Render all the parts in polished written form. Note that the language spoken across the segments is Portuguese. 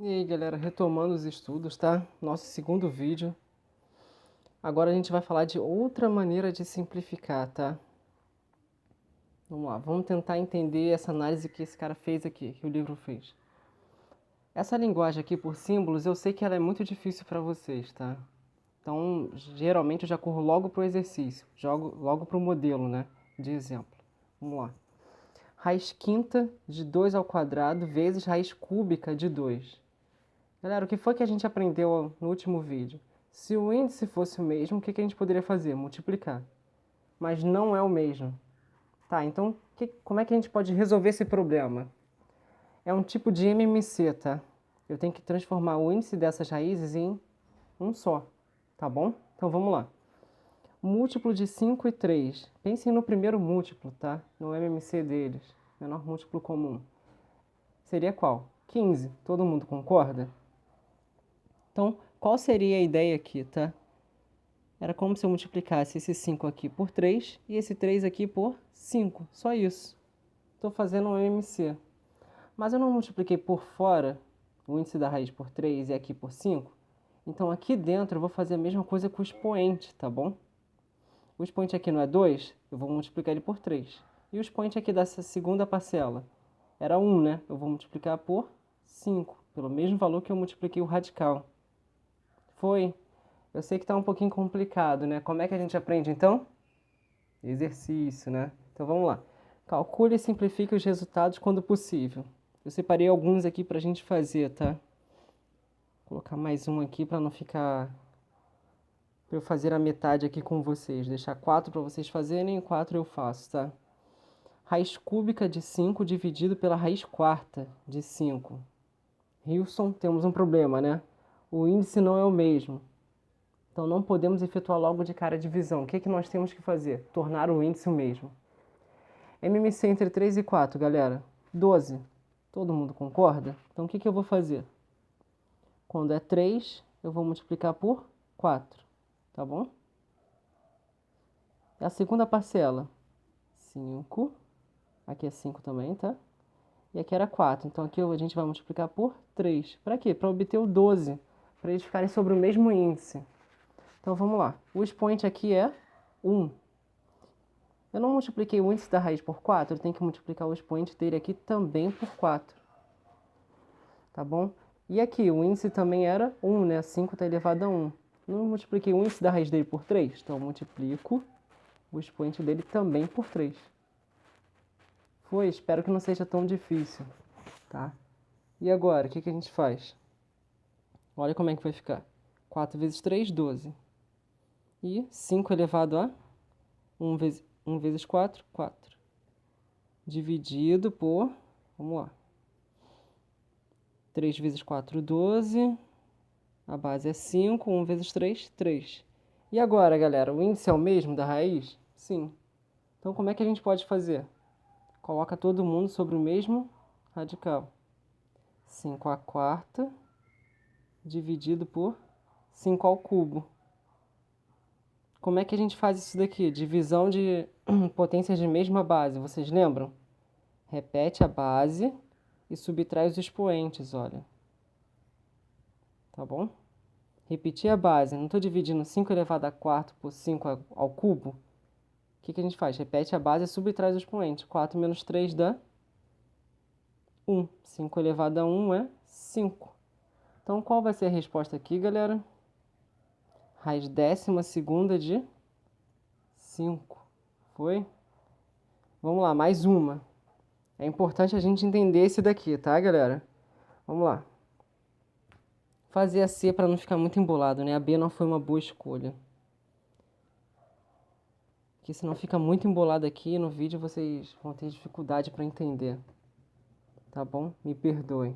E aí, galera, retomando os estudos, tá? Nosso segundo vídeo. Agora a gente vai falar de outra maneira de simplificar, tá? Vamos lá, vamos tentar entender essa análise que esse cara fez aqui, que o livro fez. Essa linguagem aqui por símbolos, eu sei que ela é muito difícil para vocês, tá? Então, geralmente eu já corro logo pro exercício, jogo logo pro modelo, né? De exemplo. Vamos lá. Raiz quinta de 2 ao quadrado vezes raiz cúbica de 2. Galera, o que foi que a gente aprendeu no último vídeo? Se o índice fosse o mesmo, o que a gente poderia fazer? Multiplicar. Mas não é o mesmo. Tá, então como é que a gente pode resolver esse problema? É um tipo de MMC, tá? Eu tenho que transformar o índice dessas raízes em um só, tá bom? Então vamos lá. Múltiplo de 5 e 3. Pensem no primeiro múltiplo, tá? No MMC deles. Menor múltiplo comum. Seria qual? 15. Todo mundo concorda? Então, qual seria a ideia aqui, tá? Era como se eu multiplicasse esse 5 aqui por 3 e esse 3 aqui por 5. Só isso. Estou fazendo um MMC. Mas eu não multipliquei por fora o índice da raiz por 3 e aqui por 5. Então aqui dentro eu vou fazer a mesma coisa com o expoente, tá bom? O expoente aqui não é 2, eu vou multiplicar ele por 3. E o expoente aqui dessa segunda parcela era 1, né? Eu vou multiplicar por 5, pelo mesmo valor que eu multipliquei o radical. Foi? Eu sei que está um pouquinho complicado, né? Como é que a gente aprende, então? Exercício, né? Então, vamos lá. Calcule e simplifique os resultados quando possível. Eu separei alguns aqui para a gente fazer, tá? Vou colocar mais um aqui para não ficar... para eu fazer a metade aqui com vocês. Deixar 4 para vocês fazerem e 4 eu faço, tá? Raiz cúbica de 5 dividido pela raiz quarta de 5. Hilson, temos um problema, né? O índice não é o mesmo. Então não podemos efetuar logo de cara a divisão. O que nós temos que fazer? Tornar o índice o mesmo. MMC entre 3 e 4, galera. 12. Todo mundo concorda? Então o que eu vou fazer? Quando é 3, eu vou multiplicar por 4. Tá bom? É a segunda parcela. 5. Aqui é 5 também, tá? E aqui era 4. Então aqui a gente vai multiplicar por 3. Para quê? Para obter o 12. Para eles ficarem sobre o mesmo índice. Então vamos lá. O expoente aqui é 1. Eu não multipliquei o índice da raiz por 4, eu tenho que multiplicar o expoente dele aqui também por 4. Tá bom? E aqui, o índice também era 1, né? 5 está elevado a 1. Não multipliquei o índice da raiz dele por 3, então eu multiplico o expoente dele também por 3. Foi, espero que não seja tão difícil, tá? E agora, o que a gente faz? Olha como é que vai ficar. 4 vezes 3, 12. E 5 elevado a 1 vezes 4, 4. Dividido por, vamos lá, 3 vezes 4, 12. A base é 5, 1 vezes 3, 3. E agora, galera, o índice é o mesmo da raiz? Sim. Então, como é que a gente pode fazer? Coloca todo mundo sobre o mesmo radical. 5 à quarta dividido por 5 ao cubo. Como é que a gente faz isso daqui? Divisão de potências de mesma base, vocês lembram? Repete a base e subtrai os expoentes, olha. Tá bom? Repetir a base. Não estou dividindo 5 elevado a quarto por 5 ao cubo. O que a gente faz? Repete a base e subtrai os expoentes. 4 menos 3 dá 1. 5 elevado a 1 é 5. Então, qual vai ser a resposta aqui, galera? Raiz 12ª de 5. Foi? Vamos lá, mais uma. É importante a gente entender esse daqui, tá, galera? Vamos lá. Fazer a C para não ficar muito embolado, né? A B não foi uma boa escolha. Porque senão fica muito embolado aqui no vídeo, vocês vão ter dificuldade para entender. Tá bom? Me perdoem.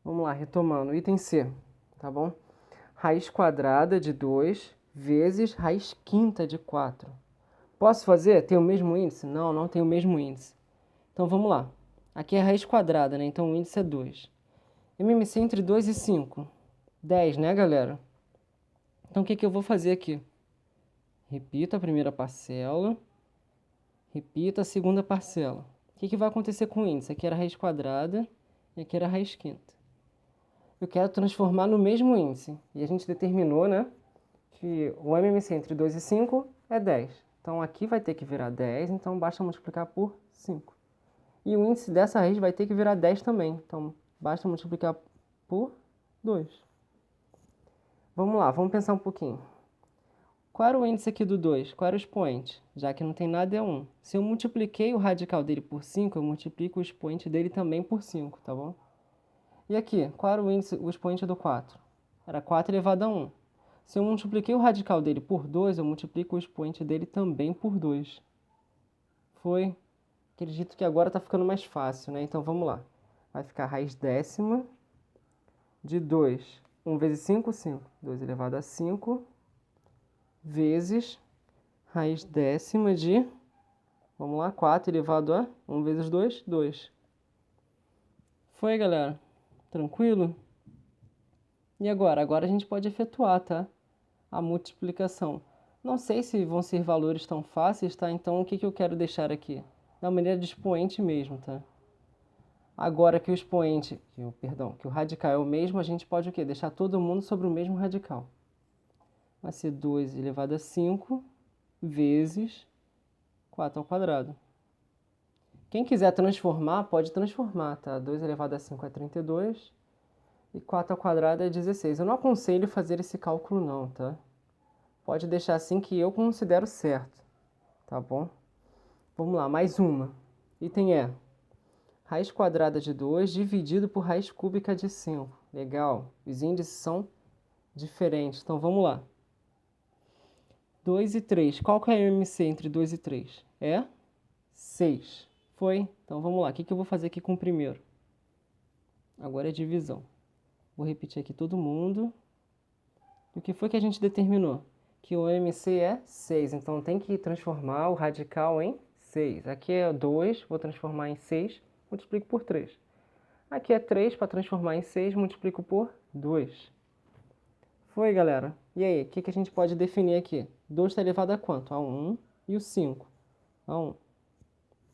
Vamos lá, retomando. Item C, tá bom? Raiz quadrada de 2 vezes raiz quinta de 4. Posso fazer? Tem o mesmo índice? Não, não tem o mesmo índice. Então vamos lá. Aqui é raiz quadrada, né? Então o índice é 2. MMC entre 2 e 5. 10, né, galera? Então o que eu vou fazer aqui? Repito a primeira parcela. Repito a segunda parcela. O que vai acontecer com o índice? Aqui era raiz quadrada e aqui era raiz quinta. eu quero transformar no mesmo índice. E a gente determinou, né, que o MMC entre 2 e 5 é 10. Então aqui vai ter que virar 10, então basta multiplicar por 5. E o índice dessa raiz vai ter que virar 10 também, então basta multiplicar por 2. Vamos lá, vamos pensar um pouquinho. Qual era o índice aqui do 2? Qual era o expoente? Já que não tem nada, é 1. Se eu multipliquei o radical dele por 5, eu multiplico o expoente dele também por 5, tá bom? E aqui, qual era o índice, o expoente do 4? Era 4 elevado a 1. Se eu multipliquei o radical dele por 2, eu multiplico o expoente dele também por 2. Foi? Acredito que agora está ficando mais fácil, né? Então vamos lá. Vai ficar raiz décima de 2. 1 vezes 5, 5. 2 elevado a 5 vezes raiz décima de, vamos lá, 4 elevado a 1 vezes 2, 2. Foi, galera? Tranquilo? E agora? Agora a gente pode efetuar, tá? A multiplicação. Não sei se vão ser valores tão fáceis, tá? Então o que eu quero deixar aqui? Da maneira de expoente mesmo, tá? Agora que o expoente, que o radical é o mesmo, a gente pode o quê? Deixar todo mundo sobre o mesmo radical. Vai ser 2 elevado a 5 vezes 4 ao quadrado. Quem quiser transformar, pode transformar, tá? 2 elevado a 5 é 32 e 4 ao quadrado é 16. Eu não aconselho fazer esse cálculo não, tá? Pode deixar assim que eu considero certo, tá bom? Vamos lá, mais uma. Item E. Raiz quadrada de 2 dividido por raiz cúbica de 5. Legal. Os índices são diferentes. Então, vamos lá. 2 e 3. Qual que é a MC entre 2 e 3? É 6. Foi? Então, vamos lá. O que eu vou fazer aqui com o primeiro? Agora é divisão. Vou repetir aqui todo mundo. O que foi que a gente determinou? Que o MC é 6. Então, tem que transformar o radical em 6. Aqui é 2. Vou transformar em 6. Multiplico por 3. Aqui é 3, para transformar em 6, multiplico por 2. Foi, galera? E aí, o que a gente pode definir aqui? 2 está elevado a quanto? A 1 e o 5. A 1.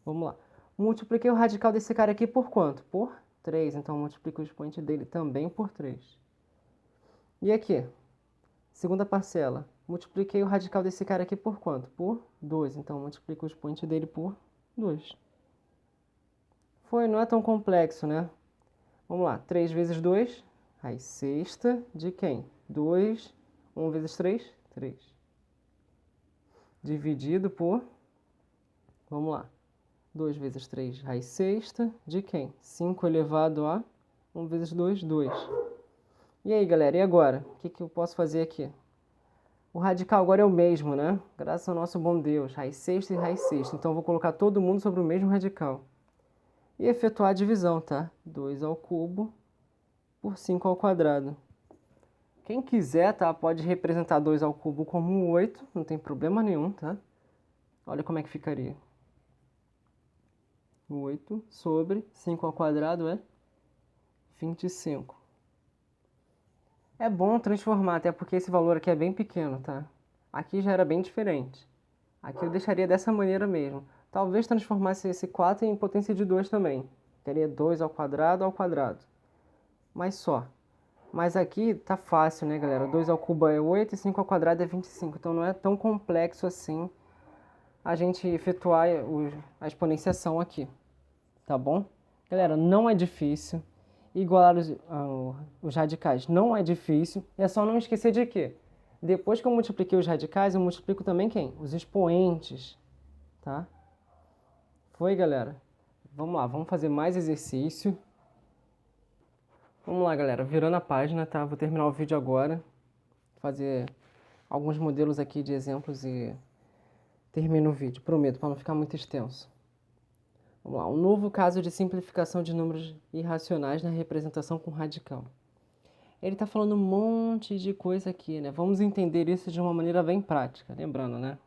Vamos lá. Multipliquei o radical desse cara aqui por quanto? Por 3. Então, multiplico o expoente dele também por 3. E aqui? Segunda parcela. Multipliquei o radical desse cara aqui por quanto? Por 2. Então, multiplico o expoente dele por 2. Foi, não é tão complexo, né? Vamos lá, 3 vezes 2, raiz sexta de quem? 2, 1 vezes 3, 3. Dividido por, vamos lá, 2 vezes 3, raiz sexta de quem? 5 elevado a 1 vezes 2, 2. E aí, galera, e agora? O que eu posso fazer aqui? O radical agora é o mesmo, né? Graças ao nosso bom Deus, raiz sexta e raiz sexta. Então, eu vou colocar todo mundo sobre o mesmo radical. E efetuar a divisão, tá? 2 ao cubo por 5 ao quadrado. Quem quiser, tá? Pode representar 2 ao cubo como 8, não tem problema nenhum, tá? Olha como é que ficaria. 8 sobre 5 ao quadrado é 25. É bom transformar, até porque esse valor aqui é bem pequeno, tá? Aqui já era bem diferente. Aqui eu deixaria dessa maneira mesmo. Talvez transformasse esse 4 em potência de 2 também. Teria 2 ao quadrado, mas só. Mas aqui tá fácil, né, galera? 2 ao cubo é 8 e 5 ao quadrado é 25. Então não é tão complexo assim a gente efetuar a exponenciação aqui, tá bom? Galera, não é difícil. Igualar os radicais não é difícil. É só não esquecer de quê? Depois que eu multipliquei os radicais, eu multiplico também quem? Os expoentes, tá? Foi, galera? Vamos lá, vamos fazer mais exercício. Vamos lá, galera, virando a página, tá? Vou terminar o vídeo agora, fazer alguns modelos aqui de exemplos e termino o vídeo, prometo, para não ficar muito extenso. Vamos lá, um novo caso de simplificação de números irracionais na representação com radical. Ele está falando um monte de coisa aqui, né? Vamos entender isso de uma maneira bem prática, lembrando, né?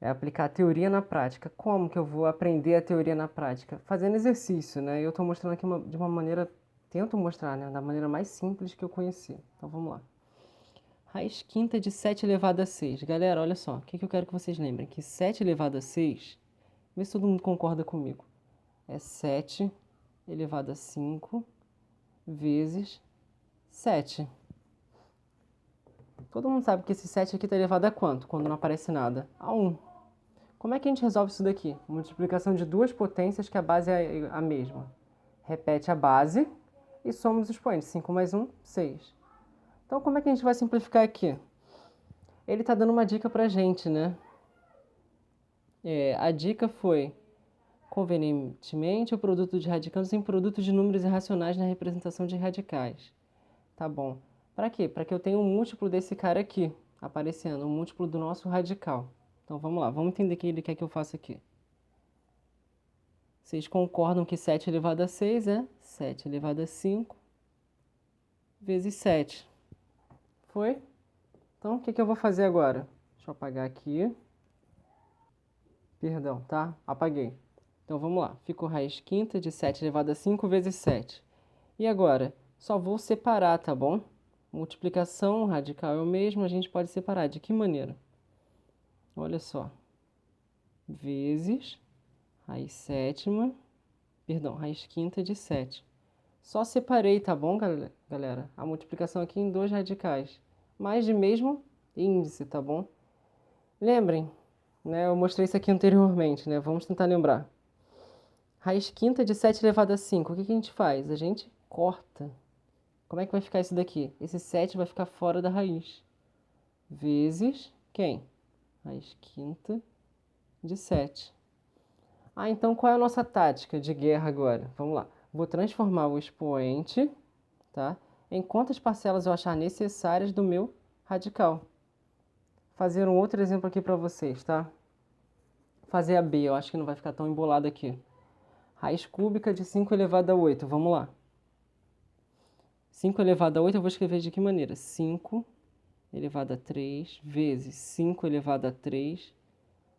É aplicar a teoria na prática. Como que eu vou aprender a teoria na prática? Fazendo exercício, né? Eu estou mostrando aqui de uma maneira, tento mostrar, né? Da maneira mais simples que eu conheci. Então, vamos lá. Raiz quinta de 7 elevado a 6. Galera, olha só. O que eu quero que vocês lembrem? Que 7 elevado a 6, vê se todo mundo concorda comigo. É 7 elevado a 5 vezes 7. Todo mundo sabe que esse 7 aqui está elevado a quanto, quando não aparece nada? A 1. Como é que a gente resolve isso daqui? Multiplicação de duas potências que a base é a mesma. Repete a base e soma os expoentes. 5 mais 1, 6. Então, como é que a gente vai simplificar aqui? Ele está dando uma dica para a gente, né? A dica foi, convenientemente, o produto de radicandos em produto de números irracionais na representação de radicais. Tá bom. Para quê? Para que eu tenha um múltiplo desse cara aqui, aparecendo, um múltiplo do nosso radical. Então, vamos lá. Vamos entender o que ele quer que eu faça aqui. Vocês concordam que 7 elevado a 6 é 7 elevado a 5 vezes 7. Foi? Então, o que eu vou fazer agora? Deixa eu apagar aqui. Perdão, tá? Apaguei. Então, vamos lá. Ficou raiz quinta de 7 elevado a 5 vezes 7. E agora? Só vou separar, tá bom? Multiplicação, radical é o mesmo, a gente pode separar. De que maneira? Olha só. Vezes raiz sétima, perdão, raiz quinta de 7. Só separei, tá bom, galera? A multiplicação aqui em dois radicais, mas de mesmo índice, tá bom? Lembrem, né? Eu mostrei isso aqui anteriormente, né? Vamos tentar lembrar. Raiz quinta de 7 elevado a 5. O que a gente faz? A gente corta. Como é que vai ficar isso daqui? Esse 7 vai ficar fora da raiz. Vezes quem? Raiz quinta de 7. Então qual é a nossa tática de guerra agora? Vamos lá. Vou transformar o expoente, tá, em quantas parcelas eu achar necessárias do meu radical. Fazer um outro exemplo aqui para vocês, tá? Fazer a B, eu acho que não vai ficar tão embolado aqui. Raiz cúbica de 5 elevado a 8, vamos lá. 5 elevado a 8 eu vou escrever de que maneira? 5 elevado a 3 vezes 5 elevado a 3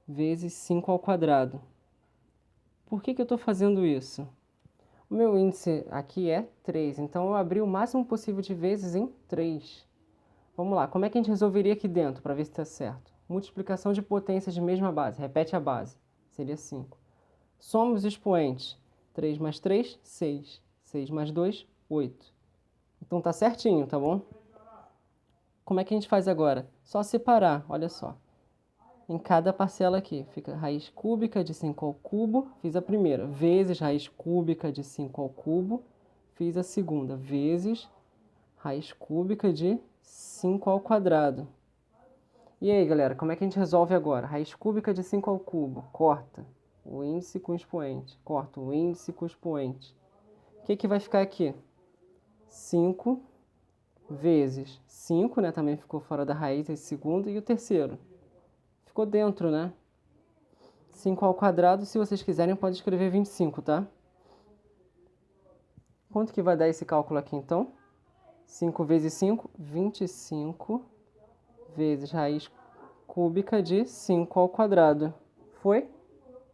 vezes 5 ao quadrado. Por que eu estou fazendo isso? O meu índice aqui é 3, então eu abri o máximo possível de vezes em 3. Vamos lá, como é que a gente resolveria aqui dentro para ver se está certo? Multiplicação de potências de mesma base, repete a base, seria 5. Soma os expoentes, 3 mais 3, 6. 6 mais 2, 8. Então tá certinho, tá bom? Como é que a gente faz agora? Só separar, olha só. Em cada parcela aqui, fica raiz cúbica de 5 ao cubo, fiz a primeira, vezes raiz cúbica de 5 ao cubo, fiz a segunda, vezes raiz cúbica de 5 ao quadrado. E aí, galera, como é que a gente resolve agora? Raiz cúbica de 5 ao cubo, corta o índice com o expoente, corta o índice com o expoente. O que vai ficar aqui? 5 vezes 5, né? Também ficou fora da raiz esse segundo, e o terceiro? Ficou dentro, né? 5 ao quadrado, se vocês quiserem, pode escrever 25, tá? Quanto que vai dar esse cálculo aqui, então? 5 vezes 5, 25 vezes raiz cúbica de 5 ao quadrado. Foi?